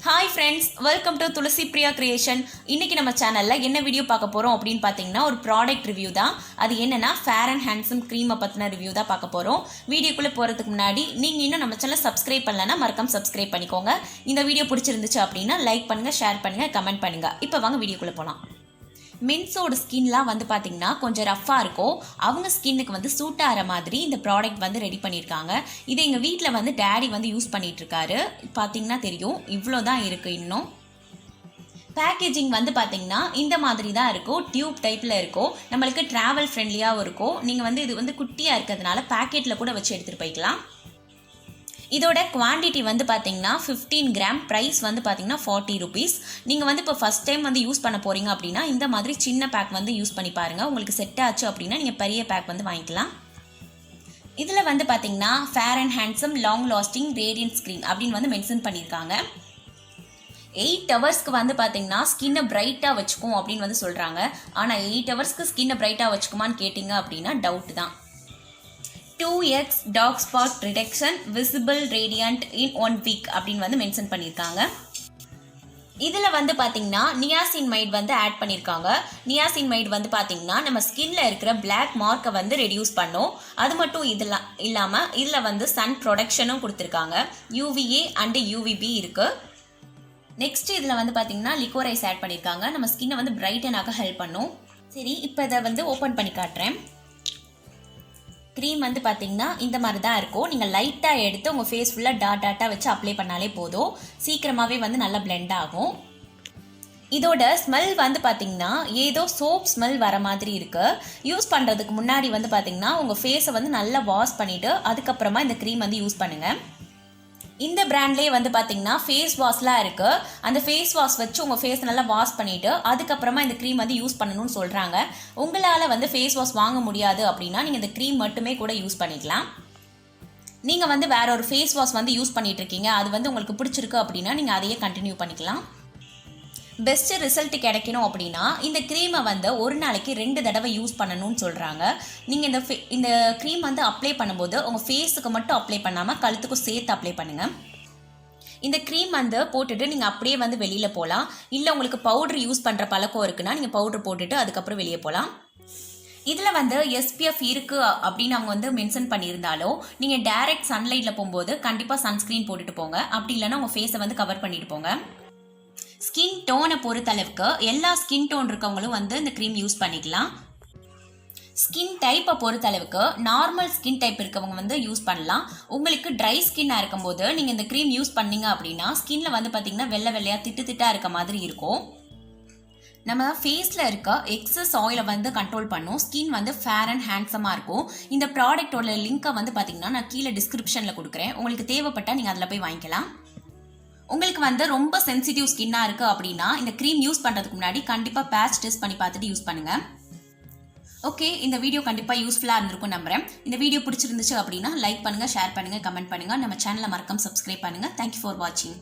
Hi friends, welcome to Tulasi Priya creation. இன்னைக்கு நம்ம சேனலில் என்ன வீடியோ பார்க்க போகிறோம் அப்படின்னு பார்த்தீங்கன்னா ஒரு ப்ராடக்ட் ரிவ்யூ தான். அது என்னன்னா ஃபேர் அண்ட் ஹேண்ட்ஸம் க்ரீமை பற்றின ரிவ்யூ தான் பார்க்க போகிறோம். வீடியோக்குள்ளே போகிறதுக்கு முன்னாடி நீங்கள் இன்னும் நம்ம சேனல் சப்ஸ்கிரைப் பண்ணலன்னா மறக்காம சப்ஸ்கிரைப் பண்ணிக்கோங்க. இந்த வீடியோ பிடிச்சிருந்துச்சு அப்படின்னா லைக் பண்ணுங்கள், ஷேர் பண்ணுங்கள், கமெண்ட் பண்ணுங்கள். இப்போ வாங்க வீடியோக்குள்ளே போகலாம். மென்ஸோட ஸ்கின்லாம் வந்து பார்த்திங்கன்னா கொஞ்சம் ரஃப்பாக இருக்கும். அவங்க ஸ்கின்னுக்கு வந்து சூட் ஆகிற மாதிரி இந்த ப்ராடக்ட் வந்து ரெடி பண்ணியிருக்காங்க. இது எங்கள் வீட்டில் வந்து டேடி வந்து யூஸ் பண்ணிகிட்ருக்காரு. பார்த்திங்கன்னா தெரியும், இவ்வளோ தான் இருக்குது. இன்னும் பேக்கேஜிங் வந்து பார்த்திங்கன்னா இந்த மாதிரி தான் இருக்கும். டியூப் டைப்பில் இருக்கும். நம்மளுக்கு ட்ராவல் ஃப்ரெண்ட்லியாகவும் இருக்கும். நீங்கள் வந்து இது வந்து குட்டியாக இருக்கிறதுனால பேக்கெட்டில் கூட வச்சு எடுத்துகிட்டு போய்க்கலாம். இதோட குவான்டிட்டி வந்து பார்த்தீங்கன்னா 15 கிராம். ப்ரைஸ் வந்து பார்த்தீங்கன்னா 40 ருபீஸ். நீங்கள் வந்து இப்போ ஃபஸ்ட் டைம் வந்து யூஸ் பண்ண போகிறீங்க அப்படின்னா இந்த மாதிரி சின்ன பேக் வந்து யூஸ் பண்ணி பாருங்கள். உங்களுக்கு செட் ஆச்சு அப்படின்னா நீங்கள் பெரிய பேக் வந்து வாங்கிக்கலாம். இதில் வந்து பார்த்தீங்கன்னா fair and handsome long lasting radiant screen அப்படின்னு வந்து மென்ஷன் பண்ணியிருக்காங்க. 8 ஹவர்ஸ்க்கு வந்து பார்த்தீங்கன்னா ஸ்கின்னை பிரைட்டாக வச்சுக்கும் அப்படின்னு வந்து சொல்கிறாங்க. ஆனால் 8 ஹவர்ஸ்க்கு ஸ்கின்னை பிரைட்டாக வச்சுக்குமான்னு கேட்டிங்க அப்படின்னா டவுட் தான். 2x dark spot reduction visible radiant in 1 week அப்படின்னு வந்து மென்ஷன் பண்ணியிருக்காங்க. இதில் வந்து பார்த்தீங்கன்னா நியாசின்மைட் வந்து ஆட் பண்ணியிருக்காங்க. நியாசின்மைட் வந்து பார்த்தீங்கன்னா நம்ம ஸ்கின்ல இருக்கிற பிளாக் மார்க்கை வந்து ரெடியூஸ் பண்ணும். அது மட்டும் இல்லாமல் இதில் வந்து சன் ப்ரொடக்ஷனும் கொடுத்துருக்காங்க. UVA அண்டு UVB இருக்குது. நெக்ஸ்ட் இதில் வந்து பார்த்தீங்கன்னா லிக்வரைஸ் ஆட் பண்ணியிருக்காங்க. நம்ம ஸ்கின்னை வந்து பிரைட்டனாக ஹெல்ப் பண்ணும். சரி, இப்போ இதை வந்து ஓப்பன் பண்ணி காட்டுறேன். க்ரீம் வந்து பார்த்தீங்கன்னா இந்த மாதிரி தான் இருக்கும். நீங்கள் லைட்டாக எடுத்து உங்கள் ஃபேஸ் ஃபுல்லாக டாட்டாக வச்சு அப்ளை பண்ணாலே போதும். சீக்கிரமாகவே வந்து நல்லா பிளெண்ட் ஆகும். இதோட ஸ்மெல் வந்து பார்த்தீங்கன்னா ஏதோ சோப் ஸ்மெல் வர மாதிரி இருக்குது. யூஸ் பண்ணுறதுக்கு முன்னாடி வந்து பார்த்தீங்கன்னா உங்கள் ஃபேஸை வந்து நல்லா வாஷ் பண்ணிவிட்டு அதுக்கப்புறமா இந்த க்ரீம் வந்து யூஸ் பண்ணுங்கள். இந்த பிராண்ட்லேயே வந்து பார்த்தீங்கன்னா ஃபேஸ் வாஷ்லாம் இருக்குது. அந்த ஃபேஸ் வாஷ் வச்சு உங்கள் ஃபேஸ் நல்லா வாஷ் பண்ணிவிட்டு அதுக்கப்புறமா இந்த க்ரீம் வந்து யூஸ் பண்ணணும்னு சொல்கிறாங்க. உங்களால் வந்து ஃபேஸ் வாஷ் வாங்க முடியாது அப்படின்னா நீங்கள் இந்த க்ரீம் மட்டுமே கூட யூஸ் பண்ணிக்கலாம். நீங்கள் வந்து வேற ஒரு ஃபேஸ் வாஷ் வந்து யூஸ் பண்ணிட்டு இருக்கீங்க, அது வந்து உங்களுக்கு பிடிச்சிருக்கு அப்படின்னா நீங்கள் அதையே கண்டினியூ பண்ணிக்கலாம். பெஸ்ட் ரிசல்ட் கிடைக்கணும் அப்படின்னா இந்த க்ரீமை வந்து ஒரு நாளைக்கு 2 தடவை யூஸ் பண்ணணும்னு சொல்கிறாங்க. நீங்கள் இந்த க்ரீம் வந்து அப்ளை பண்ணும்போது உங்கள் ஃபேஸுக்கு மட்டும் அப்ளை பண்ணாமல் கழுத்துக்கும் சேர்த்து அப்ளை பண்ணுங்கள். இந்த க்ரீம் வந்து போட்டுட்டு நீங்கள் அப்படியே வந்து வெளியில் போகலாம். இல்லை உங்களுக்கு பவுடர் யூஸ் பண்ணுற பழக்கம் இருக்குன்னா நீங்கள் பவுடர் போட்டுட்டு அதுக்கப்புறம் வெளியே போகலாம். இதில் வந்து SPF இருக்குது அப்படின்னு அவங்க வந்து மென்ஷன் பண்ணியிருந்தாலும் நீங்கள் டைரக்ட் சன்லைட்டில் போகும்போது கண்டிப்பாக சன்ஸ்க்ரீன் போட்டுட்டு போங்க. அப்படி இல்லைன்னா உங்கள் ஃபேஸை வந்து கவர் பண்ணிட்டு போங்க. ஸ்கின் டோனை பொறுத்தளவுக்கு எல்லா ஸ்கின் டோன் இருக்கவங்களும் வந்து இந்த க்ரீம் யூஸ் பண்ணிக்கலாம். ஸ்கின் டைப்பை பொறுத்தளவுக்கு நார்மல் ஸ்கின் டைப் இருக்கவங்க வந்து யூஸ் பண்ணலாம். உங்களுக்கு ட்ரை ஸ்கின்னாக இருக்கும்போது நீங்கள் இந்த க்ரீம் யூஸ் பண்ணீங்க அப்படின்னா ஸ்கின்ல வந்து பார்த்தீங்கன்னா வெள்ளை வெள்ளையாக திட்டாக இருக்க மாதிரி இருக்கும். நம்ம ஃபேஸில் இருக்க எக்ஸஸ் ஆயிலை வந்து கண்ட்ரோல் பண்ணும். ஸ்கின் வந்து ஃபேர் அண்ட் ஹேண்ட்ஸமாக இருக்கும். இந்த ப்ராடக்டோட லிங்க்கை வந்து பார்த்தீங்கன்னா நான் கீழே டிஸ்கிரிப்ஷனில் கொடுக்குறேன். உங்களுக்கு தேவைப்பட்டால் நீங்கள் அதில் போய் வாங்கிக்கலாம். உங்களுக்கு வந்து ரொம்ப சென்சிட்டிவ் ஸ்கின்னாக இருக்குது அப்படின்னா இந்த க்ரீம் யூஸ் பண்ணுறதுக்கு முன்னாடி கண்டிப்பாக பேட்ச் டெஸ்ட் பண்ணி பார்த்துட்டு யூஸ் பண்ணுங்கள். ஓகே, இந்த வீடியோ கண்டிப்பாக யூஸ்ஃபுல்லாக இருந்திருக்கும் நம்புறேன். இந்த வீடியோ பிடிச்சிருந்துச்சு அப்படின்னா லைக் பண்ணுங்கள், ஷேர் பண்ணுங்கள், கமெண்ட் பண்ணுங்கள். நம்ம சேனலை மறக்காம சப்ஸ்கிரைப் பண்ணுங்கள். தேங்க்யூ ஃபார் வாட்சிங்.